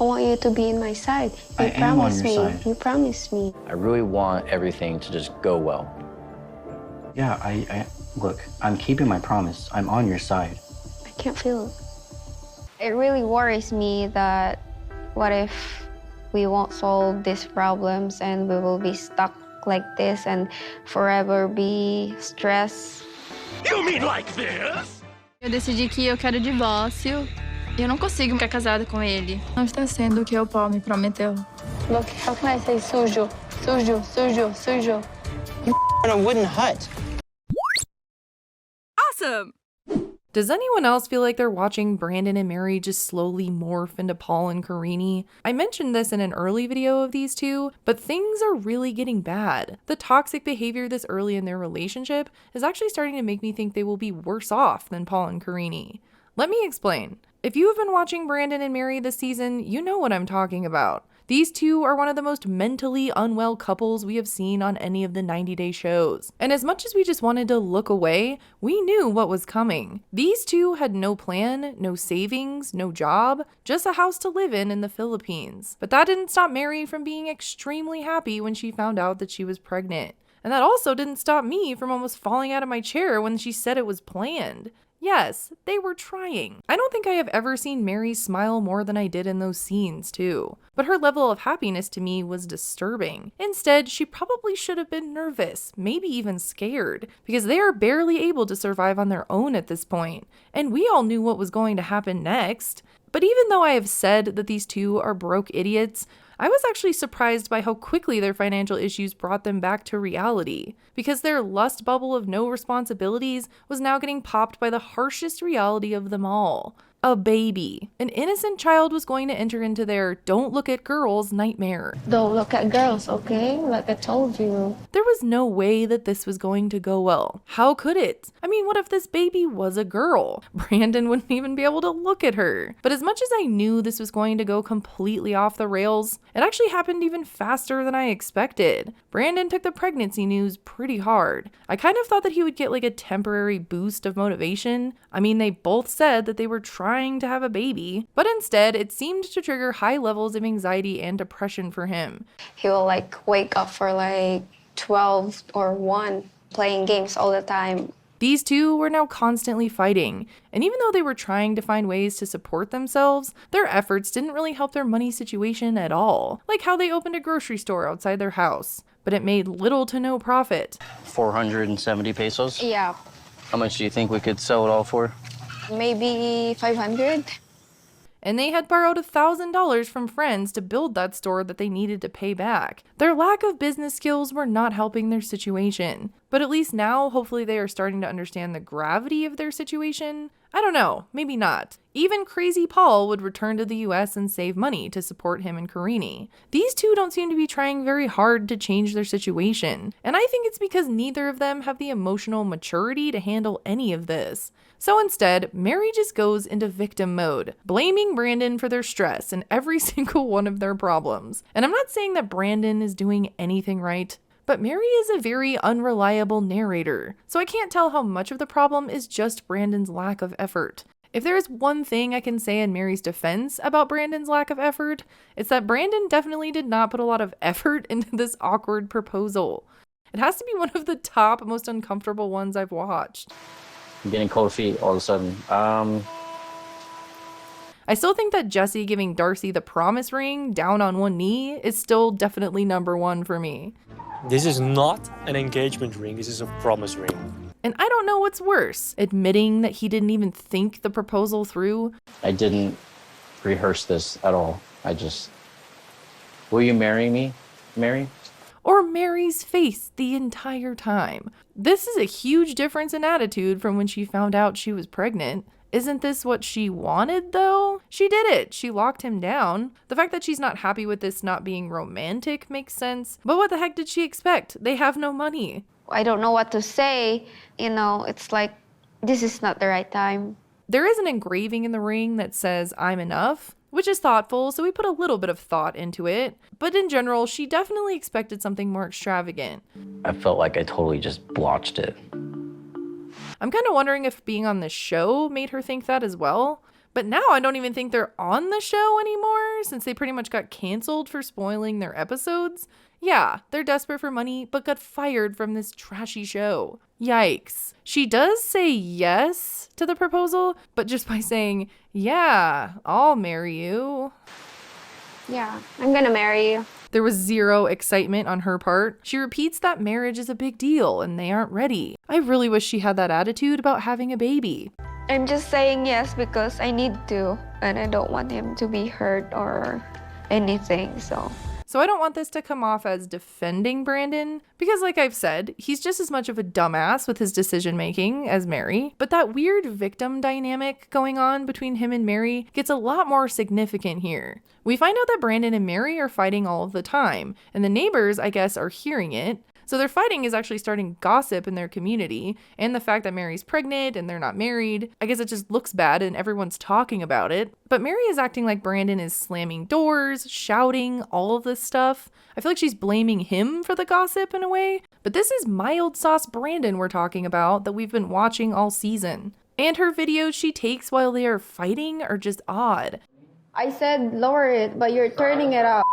I want you to be in my side. I am on your side. You promised me. I really want everything to just go well. Yeah, look, I'm keeping my promise. I'm on your side. I can't feel it. It really worries me that what if we won't solve these problems and we will be stuck like this and forever be stressed. You mean like this? Eu decidi que eu quero divórcio e eu não consigo ficar casada com ele. Não está sendo o que o Paul me prometeu. Look, how can I say sujo? Sujo, sujo, sujo. In a wooden hut. Awesome! Does anyone else feel like they're watching Brandan and Mary just slowly morph into Paul and Karine? I mentioned this in an early video of these two, but things are really getting bad. The toxic behavior this early in their relationship is actually starting to make me think they will be worse off than Paul and Karine. Let me explain. If you have been watching Brandan and Mary this season, you know what I'm talking about. These two are one of the most mentally unwell couples we have seen on any of the 90-day shows. And as much as we just wanted to look away, we knew what was coming. These two had no plan, no savings, no job, just a house to live in the Philippines. But that didn't stop Mary from being extremely happy when she found out that she was pregnant. And that also didn't stop me from almost falling out of my chair when she said it was planned. Yes, they were trying. I don't think I have ever seen Mary smile more than I did in those scenes too. But her level of happiness to me was disturbing. Instead, she probably should have been nervous, maybe even scared, because they are barely able to survive on their own at this point. And we all knew what was going to happen next. But even though I have said that these two are broke idiots, I was actually surprised by how quickly their financial issues brought them back to reality, because their lust bubble of no responsibilities was now getting popped by the harshest reality of them all. A baby. An innocent child was going to enter into their don't look at girls nightmare. Don't look at girls, okay? Like I told you. There was no way that this was going to go well. How could it? I mean, what if this baby was a girl? Brandan wouldn't even be able to look at her. But as much as I knew this was going to go completely off the rails, it actually happened even faster than I expected. Brandan took the pregnancy news pretty hard. I kind of thought that he would get like a temporary boost of motivation. I mean, they both said that they were trying to have a baby, but instead it seemed to trigger high levels of anxiety and depression for him. He will like wake up for like 12 or 1 playing games all the time. These two were now constantly fighting, and even though they were trying to find ways to support themselves, their efforts didn't really help their money situation at all, like how they opened a grocery store outside their house, but it made little to no profit. 470 pesos? Yeah, How much do you think we could sell it all for? maybe 500. And they had borrowed $1,000 from friends to build that store that they needed to pay back. Their lack of business skills were not helping their situation. But at least now, hopefully they are starting to understand the gravity of their situation. I don't know, maybe not. Even crazy Paul would return to the US and save money to support him and Karine. These two don't seem to be trying very hard to change their situation. And I think it's because neither of them have the emotional maturity to handle any of this. So instead, Mary just goes into victim mode, blaming Brandan for their stress and every single one of their problems. And I'm not saying that Brandan is doing anything right, but Mary is a very unreliable narrator, so I can't tell how much of the problem is just Brandan's lack of effort. If there is one thing I can say in Mary's defense about Brandan's lack of effort, it's that Brandan definitely did not put a lot of effort into this awkward proposal. It has to be one of the top, most uncomfortable ones I've watched. I'm getting cold feet all of a sudden. I still think that Jesse giving Darcy the promise ring down on one knee is still definitely number one for me. This is not an engagement ring, this is a promise ring. And I don't know what's worse, admitting that he didn't even think the proposal through. I didn't rehearse this at all. Will you marry me, Mary? Or Mary's face the entire time. This is a huge difference in attitude from when she found out she was pregnant. Isn't this what she wanted, though? She did it. She locked him down. The fact that she's not happy with this not being romantic makes sense. But what the heck did she expect? They have no money. I don't know what to say. It's like, this is not the right time. There is an engraving in the ring that says, "I'm enough," which is thoughtful, so we put a little bit of thought into it. But in general, she definitely expected something more extravagant. I felt like I totally just blotched it. I'm kind of wondering if being on this show made her think that as well. But now I don't even think they're on the show anymore since they pretty much got canceled for spoiling their episodes. Yeah, they're desperate for money, but got fired from this trashy show. Yikes. She does say yes to the proposal, but just by saying, yeah, I'll marry you. Yeah, I'm gonna marry you. There was zero excitement on her part. She repeats that marriage is a big deal and they aren't ready. I really wish she had that attitude about having a baby. I'm just saying yes because I need to, and I don't want him to be hurt or anything, so I don't want this to come off as defending Brandan, because like I've said, he's just as much of a dumbass with his decision making as Mary, but that weird victim dynamic going on between him and Mary gets a lot more significant here. We find out that Brandan and Mary are fighting all of the time, and the neighbors, I guess, are hearing it. So their fighting is actually starting gossip in their community, and the fact that Mary's pregnant and they're not married, I guess it just looks bad and everyone's talking about it. But Mary is acting like Brandan is slamming doors, shouting, all of this stuff. I feel like she's blaming him for the gossip in a way. But this is mild sauce Brandan we're talking about that we've been watching all season. And her videos she takes while they are fighting are just odd. I said lower it, but you're turning it up.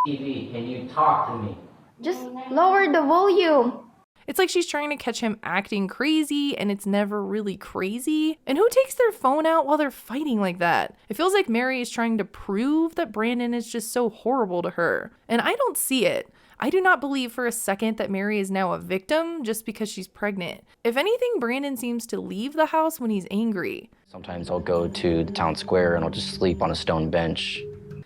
TV, can you talk to me? Just lower the volume. It's like she's trying to catch him acting crazy and it's never really crazy. And who takes their phone out while they're fighting like that? It feels like Mary is trying to prove that Brandan is just so horrible to her. And I don't see it. I do not believe for a second that Mary is now a victim just because she's pregnant. If anything, Brandan seems to leave the house when he's angry. Sometimes I'll go to the town square and I'll just sleep on a stone bench.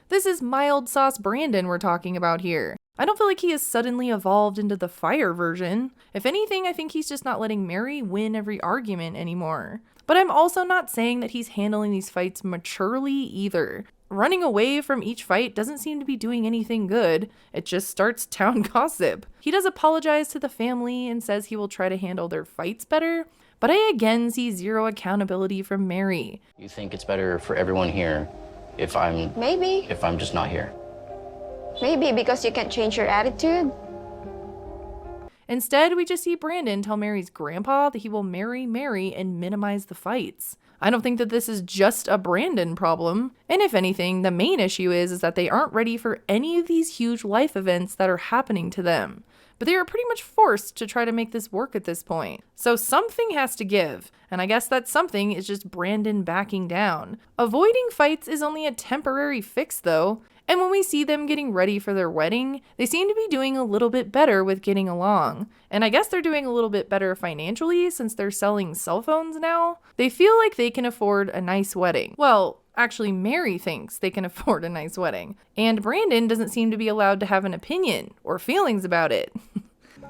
This is mild sauce Brandan we're talking about here. I don't feel like he has suddenly evolved into the fire version. If anything, I think he's just not letting Mary win every argument anymore. But I'm also not saying that he's handling these fights maturely either. Running away from each fight doesn't seem to be doing anything good. It just starts town gossip. He does apologize to the family and says he will try to handle their fights better, but I again see zero accountability from Mary. You think it's better for everyone here if I'm just not here? Maybe because you can't change your attitude. Instead, we just see Brandan tell Mary's grandpa that he will marry Mary and minimize the fights. I don't think that this is just a Brandan problem. And if anything, the main issue is that they aren't ready for any of these huge life events that are happening to them. But they are pretty much forced to try to make this work at this point. So something has to give, and I guess that something is just Brandan backing down. Avoiding fights is only a temporary fix though, and when we see them getting ready for their wedding, they seem to be doing a little bit better with getting along. And I guess they're doing a little bit better financially since they're selling cell phones now. They feel like they can afford a nice wedding. Well, actually, Mary thinks they can afford a nice wedding. And Brandan doesn't seem to be allowed to have an opinion or feelings about it.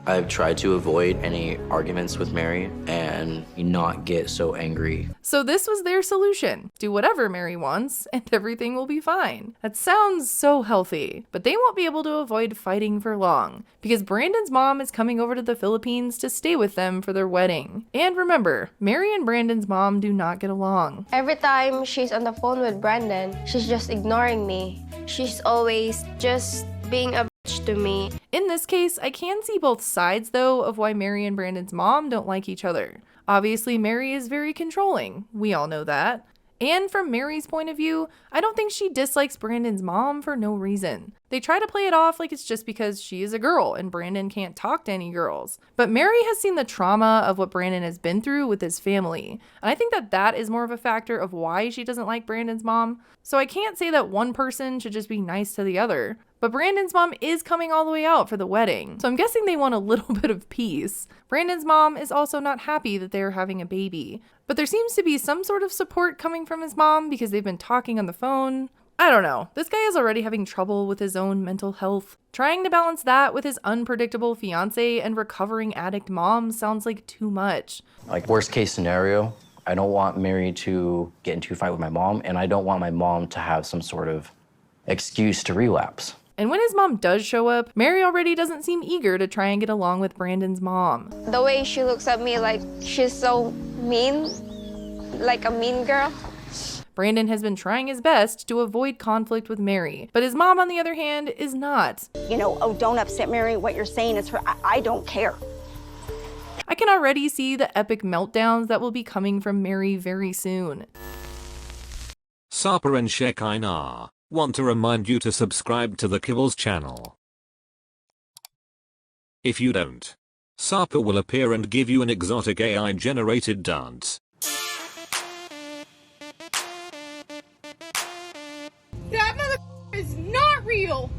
I've tried to avoid any arguments with Mary and not get so angry. So this was their solution. Do whatever Mary wants and everything will be fine. That sounds so healthy, but they won't be able to avoid fighting for long because Brandan's mom is coming over to the Philippines to stay with them for their wedding. And remember, Mary and Brandan's mom do not get along. Every time she's on the phone with Brandan, she's just ignoring me. She's always just being a bitch to me. In this case, I can see both sides though of why Mary and Brandan's mom don't like each other. Obviously, Mary is very controlling. We all know that. And from Mary's point of view, I don't think she dislikes Brandan's mom for no reason. They try to play it off like it's just because she is a girl and Brandan can't talk to any girls. But Mary has seen the trauma of what Brandan has been through with his family. And I think that that is more of a factor of why she doesn't like Brandan's mom. So I can't say that one person should just be nice to the other. But Brandan's mom is coming all the way out for the wedding, so I'm guessing they want a little bit of peace. Brandan's mom is also not happy that they're having a baby, but there seems to be some sort of support coming from his mom because they've been talking on the phone. I don't know. This guy is already having trouble with his own mental health. Trying to balance that with his unpredictable fiance and recovering addict mom sounds like too much. Like worst case scenario, I don't want Mary to get into a fight with my mom, and I don't want my mom to have some sort of excuse to relapse. And when his mom does show up, Mary already doesn't seem eager to try and get along with Brandan's mom. The way she looks at me like she's so mean, like a mean girl. Brandan has been trying his best to avoid conflict with Mary, but his mom, on the other hand, is not. You know, oh, don't upset Mary. What you're saying is her. I don't care. I can already see the epic meltdowns that will be coming from Mary very soon. Sarper and Shekinah want to remind you to subscribe to the Kiblz channel. If you don't, Sarper will appear and give you an exotic AI-generated dance. That mother is not real.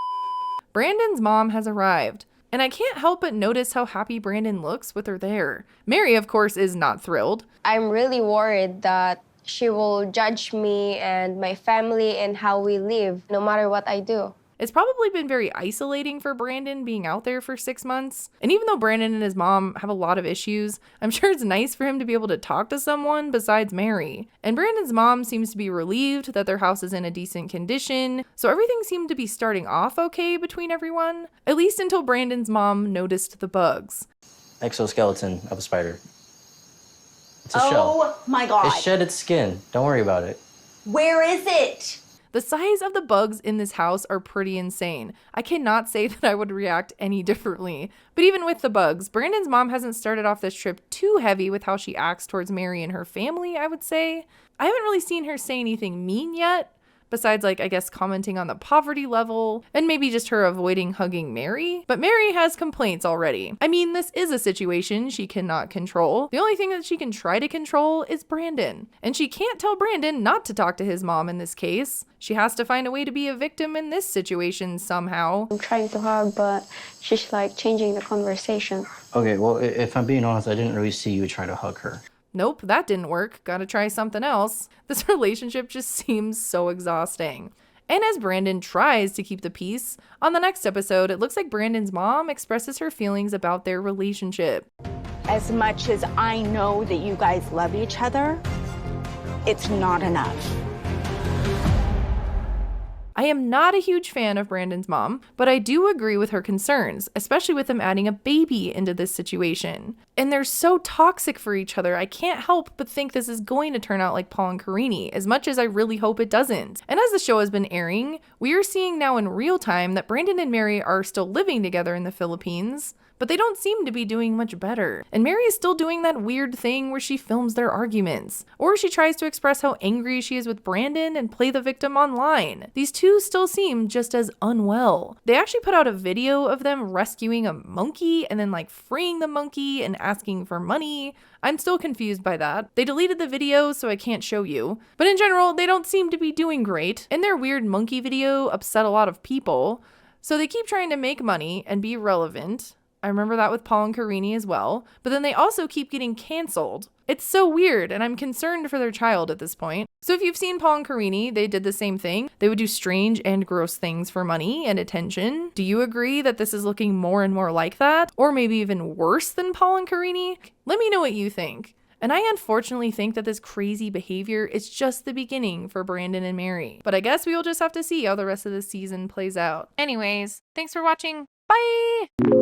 Brandon's mom has arrived, and I can't help but notice how happy Brandon looks with her there. Mary, of course, is not thrilled. I'm really worried that she will judge me and my family and how we live, no matter what I do. It's probably been very isolating for Brandon being out there for 6 months. And even though Brandon and his mom have a lot of issues, I'm sure it's nice for him to be able to talk to someone besides Mary. And Brandon's mom seems to be relieved that their house is in a decent condition, so everything seemed to be starting off okay between everyone, at least until Brandon's mom noticed the bugs. Exoskeleton of a spider. It's a shell. Oh my God. It shed its skin. Don't worry about it. Where is it? The size of the bugs in this house are pretty insane. I cannot say that I would react any differently. But even with the bugs, Brandon's mom hasn't started off this trip too heavy with how she acts towards Mary and her family, I would say. I haven't really seen her say anything mean yet, besides, like, I guess commenting on the poverty level and maybe just her avoiding hugging Mary. But Mary has complaints already. I mean, this is a situation she cannot control. The only thing that she can try to control is Brandon. And she can't tell Brandon not to talk to his mom in this case. She has to find a way to be a victim in this situation somehow. I'm trying to hug, but she's like changing the conversation. Okay, well, if I'm being honest, I didn't really see you try to hug her. Nope, that didn't work. Gotta try something else. This relationship just seems so exhausting. And as Brandon tries to keep the peace, on the next episode, it looks like Brandon's mom expresses her feelings about their relationship. As much as I know that you guys love each other, it's not enough. I am not a huge fan of Brandon's mom, but I do agree with her concerns, especially with them adding a baby into this situation. And they're so toxic for each other, I can't help but think this is going to turn out like Paul and Karine, as much as I really hope it doesn't. And as the show has been airing, we are seeing now in real time that Brandon and Mary are still living together in the Philippines, but they don't seem to be doing much better. And Mary is still doing that weird thing where she films their arguments, or she tries to express how angry she is with Brandon and play the victim online. These two still seem just as unwell. They actually put out a video of them rescuing a monkey and then like freeing the monkey and asking for money. I'm still confused by that. They deleted the video, so I can't show you. But in general, they don't seem to be doing great. And their weird monkey video upset a lot of people, so they keep trying to make money and be relevant. I remember that with Paul and Karine as well, but then they also keep getting canceled. It's so weird, and I'm concerned for their child at this point. So if you've seen Paul and Karine, they did the same thing. They would do strange and gross things for money and attention. Do you agree that this is looking more and more like that? Or maybe even worse than Paul and Karine? Let me know what you think. And I unfortunately think that this crazy behavior is just the beginning for Brandon and Mary. But I guess we will just have to see how the rest of the season plays out. Anyways, thanks for watching. Bye!